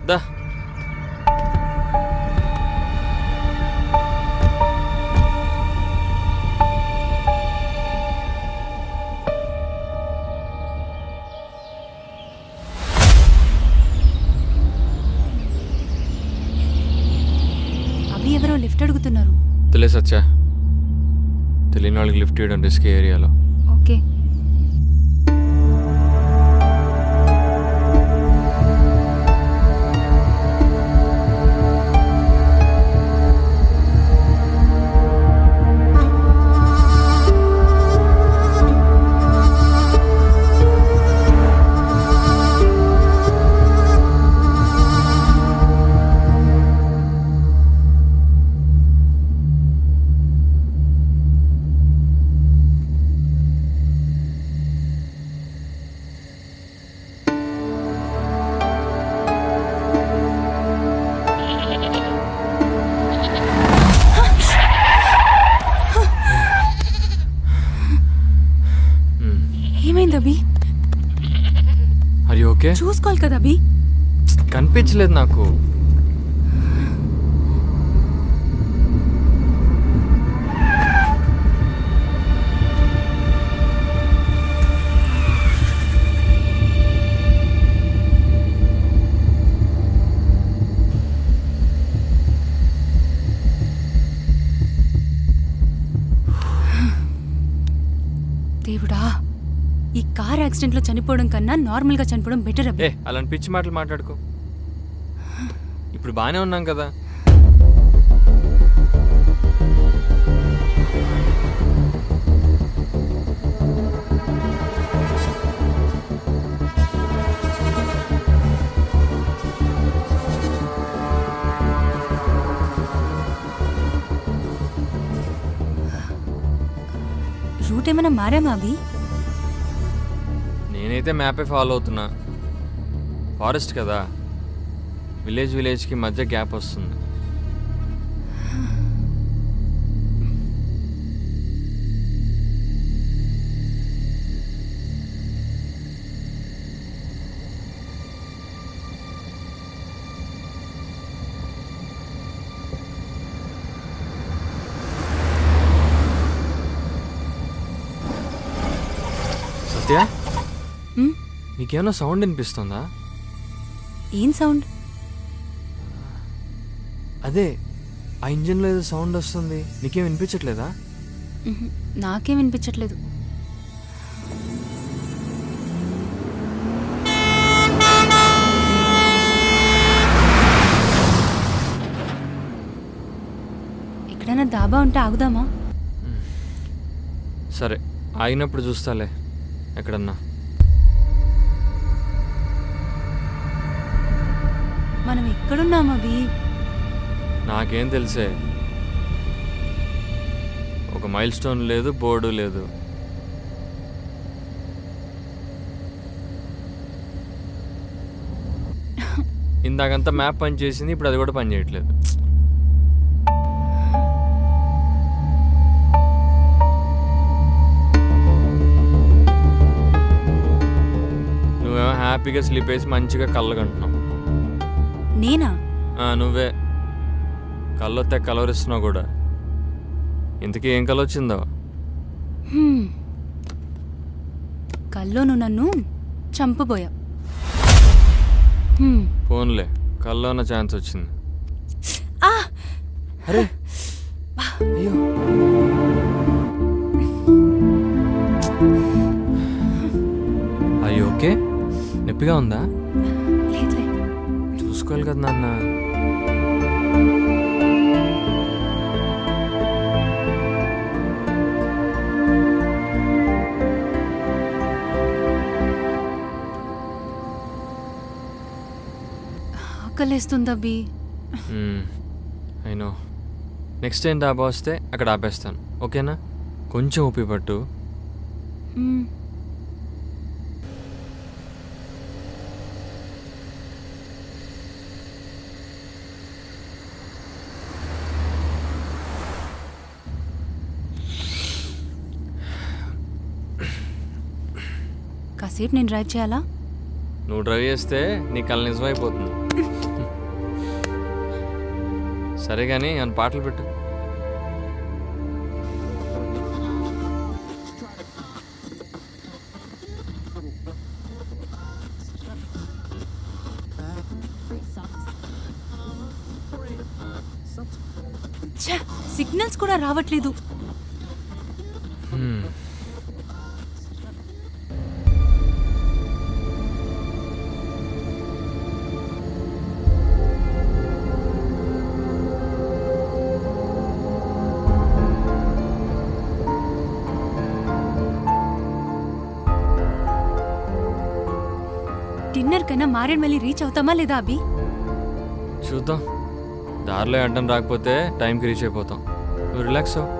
దా. అవి ఎవరో లిఫ్ట్ అడుగుతున్నారు. తెలియ సచ్చా, తెలియని వాళ్ళకి లిఫ్ట్ ఇవ్వడం రిస్క్ ఏరియాలో. ఓకే. ఏమైంది అభి? అది ఓకే, చూసుకోవాలి కదా అభి. కనిపించలేదు నాకు. దేవుడా, ఈ కార్ యాక్సిడెంట్ లో చనిపోవడం కన్నా నార్మల్ గా చనిపోవడం బెటర్ అభి. అలాంటి పిచ్చి మాటలు మాట్లాడుకో. ఇప్పుడు బాగానే ఉన్నాం కదా. రూట్ ఏమైనా మారామా అభి? నేనైతే మ్యాపే ఫాలో అవుతున్నా. ఫారెస్ట్ కదా, విలేజ్కి మధ్య గ్యాప్ వస్తుంది. సత్య, నీకేమైనా సౌండ్ వినిపిస్తుందా? ఏం సౌండ్? అదే ఆ ఇంజన్లో ఏదో సౌండ్ వస్తుంది. నీకేం వినిపించట్లేదా? నాకేం వినిపించట్లేదు. ఎక్కడైనా దాబా ఉంటే ఆగుదామా? సరే, ఆగినప్పుడు చూస్తాలే ఎక్కడన్నా. మనం ఎక్కడున్నాం అవి? నాకేం తెలిసే. ఒక మైల్ స్టోన్ లేదు, బోర్డు లేదు. ఇందాకంతా మ్యాప్ పని చేసింది, ఇప్పుడు అది కూడా పని చేయట్లేదు. నువ్వేమో హ్యాపీగా స్లీప్ వేసి మంచిగా కళ్ళగంటున్నావు. నేనా? నువ్వే కళ్ళొస్తే కలవరిస్తున్నావు కూడా. ఇంతకీ ఏం కళ వచ్చిందో? కల్లో నువ్వు నన్ను చంపబోయా. ఫోన్లే, కల్లో ఉన్న ఛాన్స్ వచ్చింది. అరే అయ్యో, అయ్యో ఓకే. నొప్పిగా ఉందా? లేదులే. చూసుకోవాలి కదా నాన్న. ఆకలేస్తుంది అబ్బి. అయినో. నెక్స్ట్ టైం డాబా వస్తే అక్కడ ఆపేస్తాను, ఓకేనా? కొంచెం ఊపి పట్టు. కాసేపు నేను డ్రైవ్ చేయాలా? నువ్వు డ్రైవ్ చేస్తే నీ కళ నిజమైపోతుంది. సరే కానీ అని పాటలు పెట్టు. ఛ, సిగ్నల్స్ కూడా రావట్లేదు. హ్మ్. డిన్నర్ కన్నా మారేడుమల్లి రీచ్ అవుతామా లేదా అభి? చూద్దాం. దారిలో అడ్డం రాకపోతే టైంకి రీచ్ అయిపోతాం. నువ్వు రిలాక్స్ అవ్వు.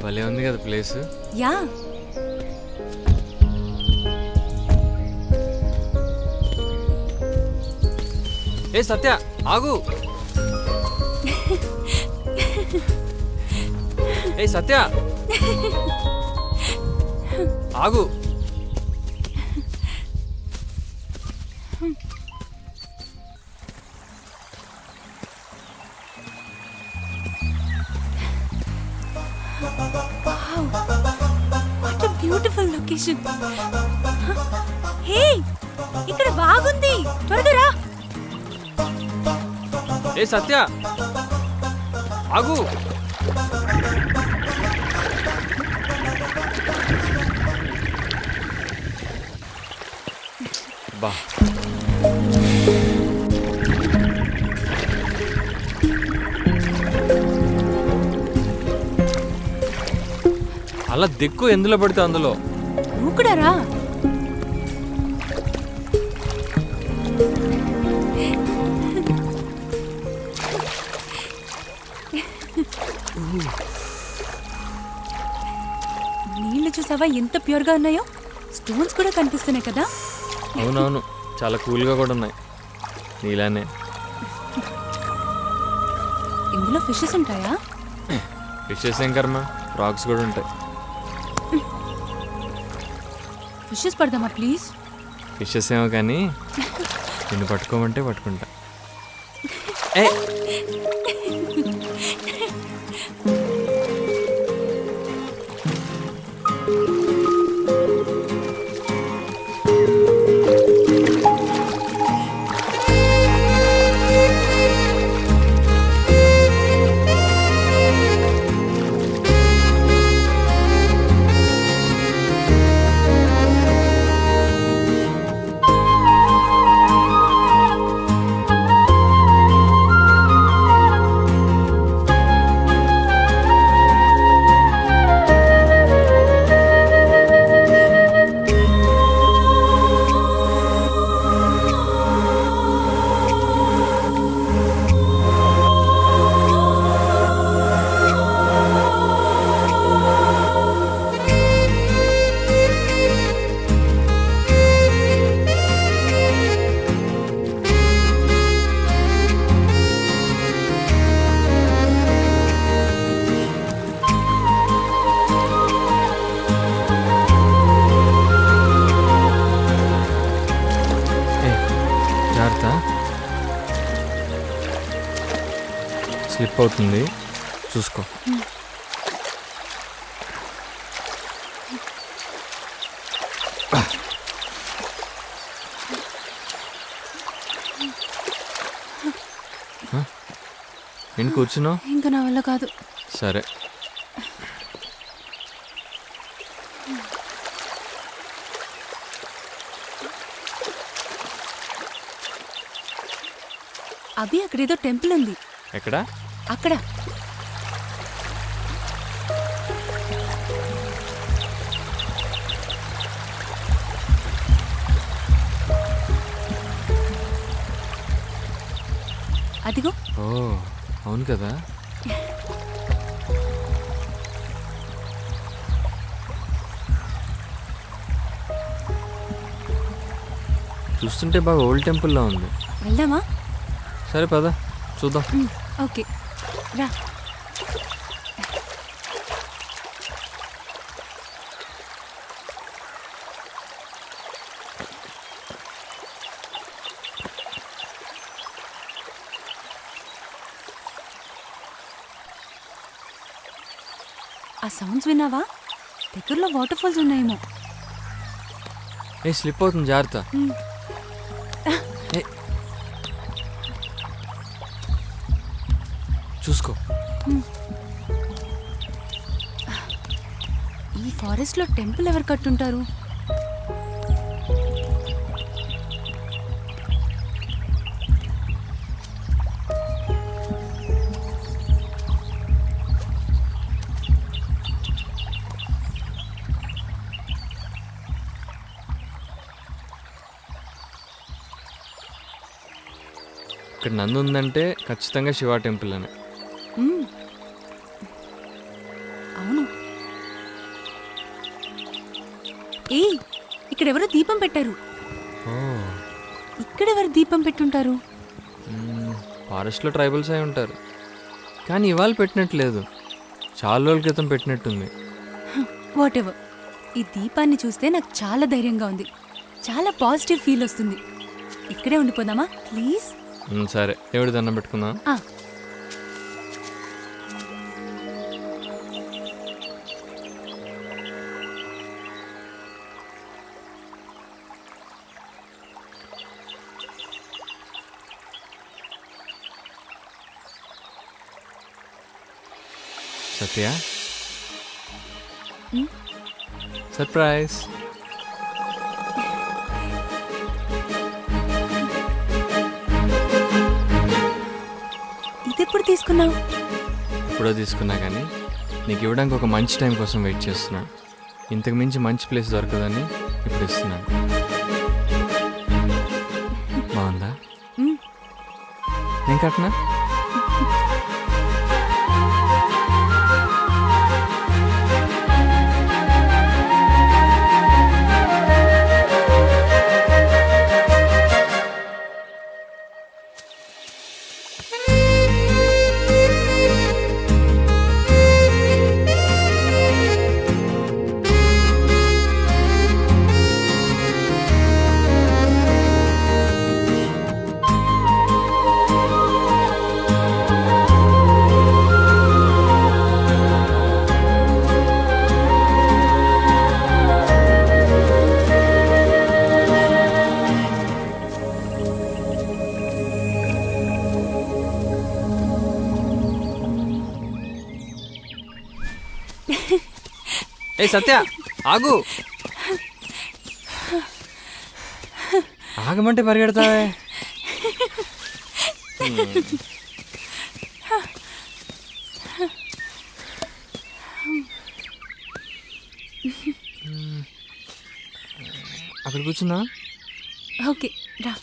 భలే ఉంది కదా ప్లేస్. యా ఏ సత్య ఆగు. ఏ సత్య ఆగు. What a beautiful location. Hey ఇక్కడ బాగుంది, త్వరగా రా. ఏ సత్య ఆగు. బా అలా దిక్కు ఎందులో పడితే అందులో. నువ్వు కూడా రా. నీళ్ళు చూసావా ఎంత ప్యూర్గా ఉన్నాయో. స్టోన్స్ కూడా కనిపిస్తున్నాయి కదా. అవునవును, చాలా కూల్గా కూడా ఉన్నాయి నీలానే. ఇందులో ఫిషెస్ ఉంటాయా? ఫిషెస్ ఏం కర్మ, ఫ్రాగ్స్ కూడా ఉంటాయి. Fishes పడదామా please? ఫిషెస్ ఏమో కానీ నిన్ను పట్టుకోమంటే పట్టుకుంటా. ఏ స్లిప్ అవుతుంది, చూసుకో. నేను కూర్చున్నావు? ఇంకా నా వల్ల కాదు. సరే. అభి అక్కడేదో టెంపుల్ ఉంది. ఎక్కడ? అక్కడ. అదిగో. ఓ అవును కదా. చూస్తుంటే బాగా ఓల్డ్ టెంపుల్లా ఉంది. వెళ్దామా? సరే పద చూద్దాం. ఓకే రా. ఆ సౌండ్స్ విన్నావా? దగ్గరలో వాటర్ ఫాల్స్ ఉన్నాయేమో. ఏ స్లిప్ అవుతుంది, జాగ్రత్త. చూసుకో. ఈ ఫారెస్ట్ లో టెంపుల్ ఎవరు కట్టుంటారు? ఇక్కడ నంది ఉందంటే ఖచ్చితంగా శివ టెంపుల్ అని. అవును, ఏయ్, ఇక్కడెవరో దీపం పెట్టారు. ఓ ఇక్కడెవరు దీపం పెట్టుంటారు? ఫారెస్ట్లో ట్రైబల్స్ అయి ఉంటారు. కానీ ఇవాళ పెట్టినట్లేదు, చాలా రోజుల క్రితం పెట్టినట్టుంది. What ever. ఈ దీపాన్ని చూస్తే నాకు చాలా ధైర్యంగా ఉంది, చాలా పాజిటివ్ ఫీల్ వస్తుంది. ఇక్కడే ఉండిపోదామా ప్లీజ్? సరే, దేవుడి దండం పెట్టుకుందాం. ఆ, సత్య, ఉమ్, సర్ప్రైజ్. ఇదెప్పుడు తీసుకున్నావు? ఎప్పుడో తీసుకున్నా కానీ నీకు ఇవ్వడానికి ఒక మంచి టైం కోసం వెయిట్ చేస్తున్నాను. ఇంతకు మించి మంచి ప్లేస్ దొరకదని ఇప్పుడు ఇస్తున్నాను. బాగుందా? ఉమ్, నేను కట్టినా? ఏ సత్య, ఆగు. ఆగమంటే పరిగెడతావే. అక్కడ కూర్చున్నా. ఓకే రా.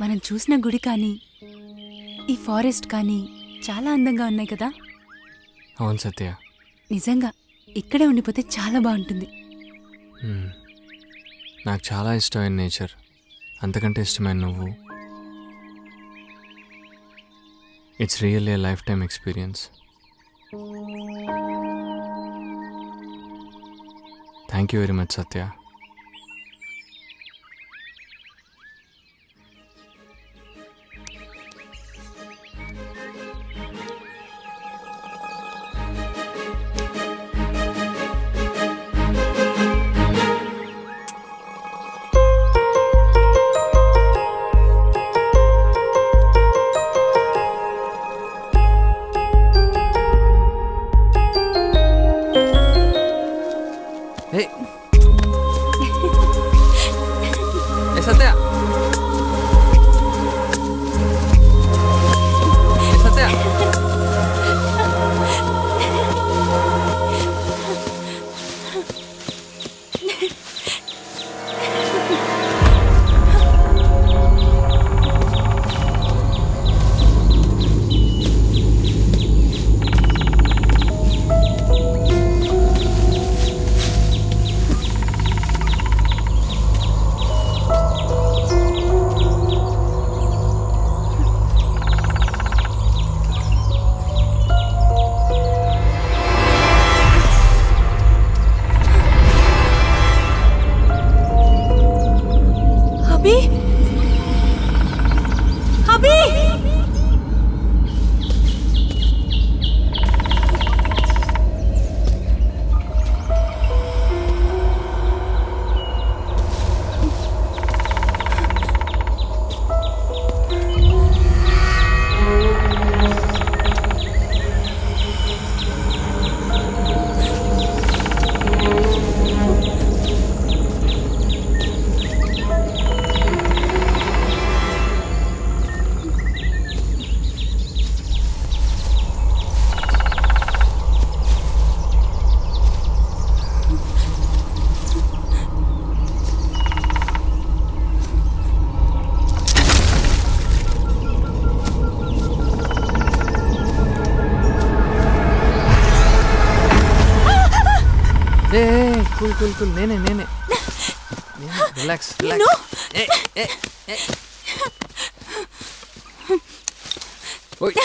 మనం చూసిన గుడి కానీ ఈ ఫారెస్ట్ కానీ చాలా అందంగా ఉన్నాయి కదా. అవును సత్య. నిజంగా ఇక్కడే ఉండిపోతే చాలా బాగుంటుంది. నాకు చాలా ఇష్టమైన నేచర్, అంతకంటే ఇష్టమైన నువ్వు. It's really A life time experience. Thank you very much Satya. Satya, Satya, cool నేనే రిలాక్స్ No. ఓయ్